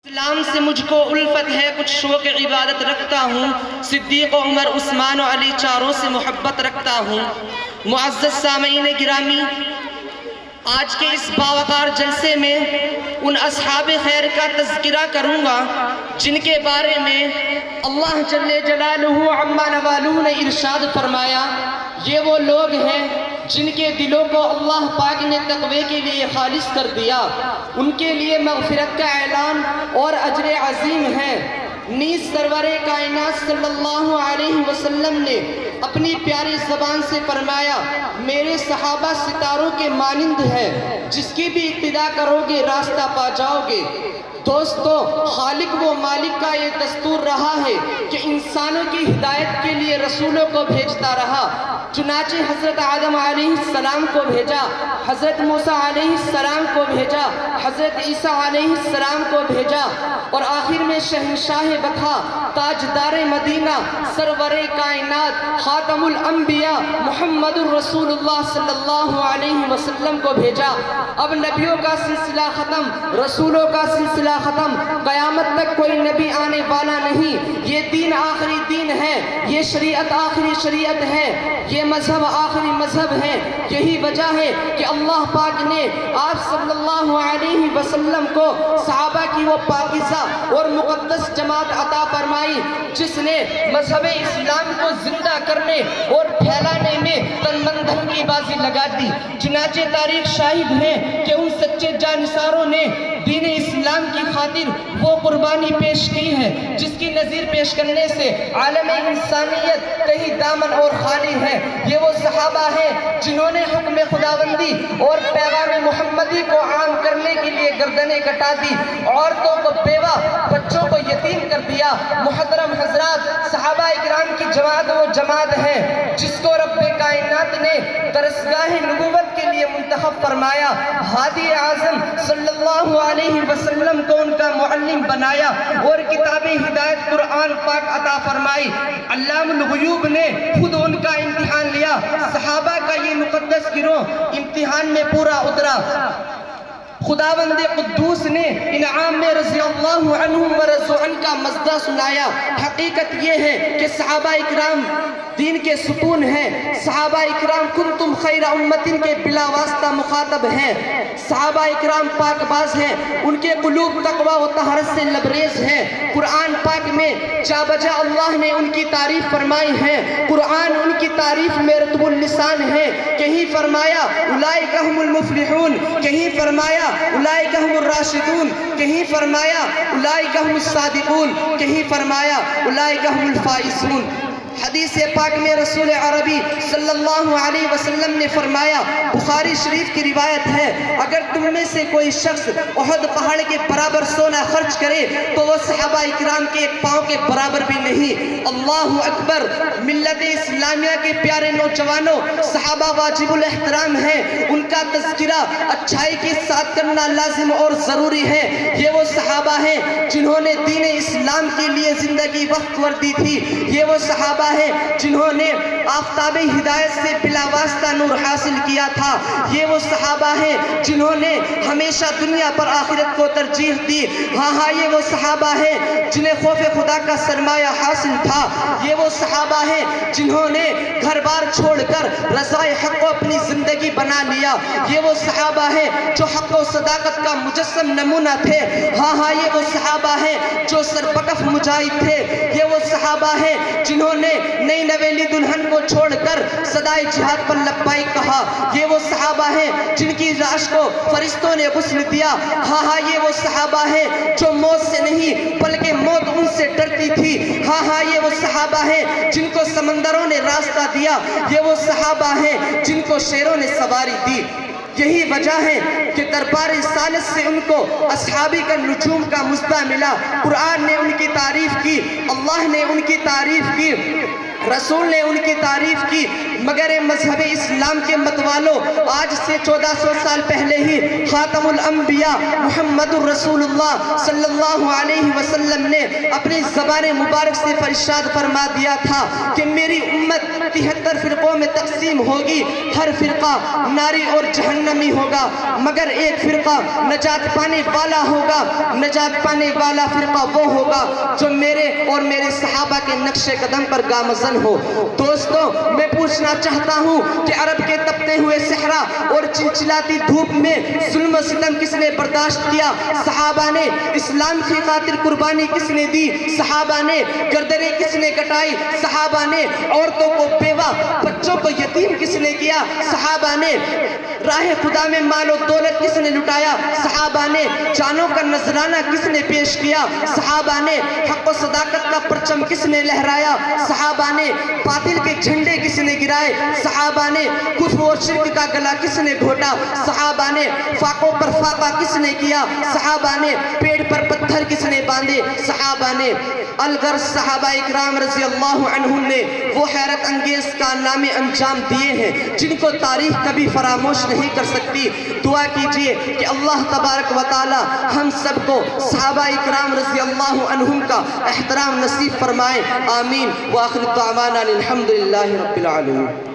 اسلام سے مجھ کو الفت ہے، کچھ شوق عبادت رکھتا ہوں، صدیق و عمر عثمان و علی چاروں سے محبت رکھتا ہوں۔ معزز سامعین گرامی، آج کے اس باوقار جلسے میں ان اصحاب خیر کا تذکرہ کروں گا جن کے بارے میں اللہ جل جلالہ عما نوالہ نے ارشاد فرمایا، یہ وہ لوگ ہیں جن کے دلوں کو اللہ پاک نے تقوی کے لیے خالص کر دیا، ان کے لیے مغفرت کا اعلان اور اجر عظیم ہے۔ نیز سرور کائنات صلی اللہ علیہ وسلم نے اپنی پیاری زبان سے فرمایا، میرے صحابہ ستاروں کے مانند ہے، جس کی بھی اقتدا کرو گے راستہ پا جاؤ گے۔ دوستو، خالق و مالک کا یہ دستور رہا ہے کہ انسانوں کی ہدایت کے لیے رسولوں کو بھیجتا رہا۔ چنانچہ حضرت آدم علیہ السلام کو بھیجا، حضرت موسیٰ علیہ السلام کو بھیجا، حضرت عیسیٰ علیہ السلام کو بھیجا، اور آخر میں شہنشاہ بطحا، تاجدار مدینہ، سرور کائنات، خاتم الانبیاء محمد الرسول اللہ صلی اللہ علیہ وسلم کو بھیجا۔ اب نبیوں کا سلسلہ ختم، رسولوں کا سلسلہ ختم، قیامت تک کوئی نبی آنے والا نہیں۔ یہ دین آخری دین ہے، یہ شریعت آخری شریعت ہے، یہ مذہب آخری مذہب ہے۔ یہی وجہ ہے کہ اللہ پاک نے آپ صلی اللہ علیہ وسلم کو صحابہ کی وہ پاکیزہ اور مقدس جماعت عطا فرمائی جس نے مذہب اسلام کو زندہ کرنے اور پھیلانے میں تن من دھن کی بازی لگا دی۔ چنانچہ تاریخ شاہد ہے کہ ان سچے جانثاروں نے دین اسلام کی خاطر وہ قربانی پیش کی ہے جس کی نظیر پیش کرنے سے عالم انسانیت کہیں دامن اور خالی ہے۔ یہ وہ صحابہ ہیں جنہوں نے حکم خداوندی اور پیغام محمدی کو عام کرنے کے لیے گردنیں کٹا دی، عورتوں کو بیوہ، بچوں کو یتیم کر دیا۔ محترم حضرات، صحابہ اکرام کی جماعت وہ جماعت ہے جس کو رب کائنات نے درسگاہ نبوت کے لیے منتخب فرمایا، ہادی اعظم صلی اللہ علیہ وسلم کو ان کا معلم بنایا اور کتاب ہدایت قرآن پاک عطا فرمائی۔ علام الغیوب نے خود ان کا امتحان لیا۔ صحابہ کا یہ مقدس گروہ امتحان میں پورا اترا۔ خداوند قدوس نے انعام میں رضی اللہ عنہم ورضوا عنہ کا مزدہ سنایا۔ حقیقت یہ ہے کہ صحابہ اکرام دین کے ستون ہیں۔ صحابہ اکرام کنتم خیر امتن کے بلا واسطہ مخاطب ہیں۔ صحابہ اکرام پاک باز ہیں، ان کے قلوب تقوی و طہارت سے لبریز ہیں۔ قرآن پاک میں جا بجا اللہ نے ان کی تعریف فرمائی ہے۔ قرآن ان کی تعریف میں رطب اللسان ہے۔ کہیں فرمایا اولئک ھم المفلحون، کہیں فرمایا اولئک ھم الراشدون، کہیں فرمایا اولئک ھم الصادقون، کہیں فرمایا اولئک ھم الفائزون۔ حدیث پاک میں رسول عربی صلی اللہ علیہ وسلم نے فرمایا، بخاری شریف کی روایت ہے، اگر تم میں سے کوئی شخص احد پہاڑ کے برابر سونا خرچ کرے تو وہ صحابہ اکرام کے ایک پاؤں کے برابر بھی نہیں۔ اللہ اکبر۔ ملت اسلامیہ کے پیارے نوجوانوں، صحابہ واجب الاحترام ہیں، ان کا تذکرہ اچھائی کے ساتھ کرنا لازم اور ضروری ہے۔ یہ وہ صحابہ ہیں جنہوں نے دین اسلام کے لیے زندگی وقت وردی تھی۔ یہ وہ صحابہ ہے جنہوں نے آفتاب ہدایت سے بلا واسطہ نور حاصل کیا تھا۔ یہ وہ صحابہ ہیں جنہوں نے ہمیشہ دنیا پر آخرت کو ترجیح دی۔ ہاں، یہ وہ صحابہ ہیں جنہیں خوف خدا کا سرمایہ حاصل تھا۔ یہ وہ صحابہ ہیں جنہوں نے گھر بار چھوڑ کر رضائے حق کو اپنی زندگی بنا لیا۔ یہ وہ صحابہ ہیں جو حق و صداقت کا مجسم نمونہ تھے۔ ہاں، یہ وہ صحابہ ہیں جو سرپکف مجاہد تھے۔ یہ وہ صحابہ ہیں جنہوں نے نئی نویلی دلہن کو چھوڑ کر صدائے جہاد پر لبیک کہا۔ یہ وہ صحابہ ہیں جن کی لاش کو فرشتوں نے غسل دیا۔ ہاں، یہ وہ صحابہ ہیں جو موت سے نہیں بلکہ موت ان سے ڈرتی تھی۔ ہاں، یہ وہ صحابہ ہیں جن کو سمندروں نے راستہ دیا۔ یہ وہ صحابہ ہیں جن کو شیروں نے سواری دی۔ یہی وجہ ہے کہ دربار رسالت سے ان کو اصحابی کا نجوم کا مزدہ ملا۔ قرآن نے ان کی تعریف کی، اللہ نے ان کی تعریف کی۔ رسول نے ان کی تعریف کی، مگر مذہب اسلام کے متوالوں، آج سے 1400 سال پہلے ہی خاتم الانبیاء محمد الرسول اللہ صلی اللہ علیہ وسلم نے اپنی زبان مبارک سے ارشاد فرما دیا تھا کہ میری امت 73 فرقوں میں تقسیم ہوگی، ہر فرقہ ناری اور جہنمی ہوگا، مگر ایک فرقہ نجات پانے والا ہوگا۔ نجات پانے والا فرقہ وہ ہوگا جو میرے اور میرے صحابہ کے نقش قدم پر گامزن ہو۔ دوستو، میں پوچھنا چاہتا ہوں کہ عرب کے تپتے ہوئے صحرا اور چلچلاتی دھوپ میں ظلم و ستم کس نے برداشت کیا؟ صحابہ نے۔ اسلام کی خاطر قربانی کس نے دی؟ صحابہ نے۔ گردنیں کس نے کٹائی؟ صحابہ نے۔ عورتوں کو بیوہ، بچوں کو یتیم کس نے کیا؟ صحابہ نے۔ راہ خدا میں مال و دولت کس نے لٹایا؟ صحابہ نے۔ جانوں کا نذرانہ کس نے پیش کیا؟ صحابہ نے۔ حق و صداقت کا پرچم کس نے لہرایا؟ صحابہ نے۔ باطل کے جھنڈے کس نے گرائے؟ صحابہ نے۔ کفر و شرک کا گلا کس نے گھوٹا؟ صحابہ نے۔ فاقوں پر فاقہ کس نے کیا؟ صحابہ نے۔ پیڑ پر پتھر کس نے باندھے؟ صحابہ نے۔ الغرض صحابہ اکرام رضی اللہ عنہم نے وہ حیرت انگیز کارنامے انجام دیے ہیں جن کو تاریخ کبھی فراموش نہیں کر سکتی۔ دعا کیجئے کہ اللہ تبارک و تعالی ہم سب کو صحابہ اکرام رضی اللہ عنہم کا احترام نصیب فرمائے، آمین۔ وآخر دعوانا الحمدللہ رب العالمین۔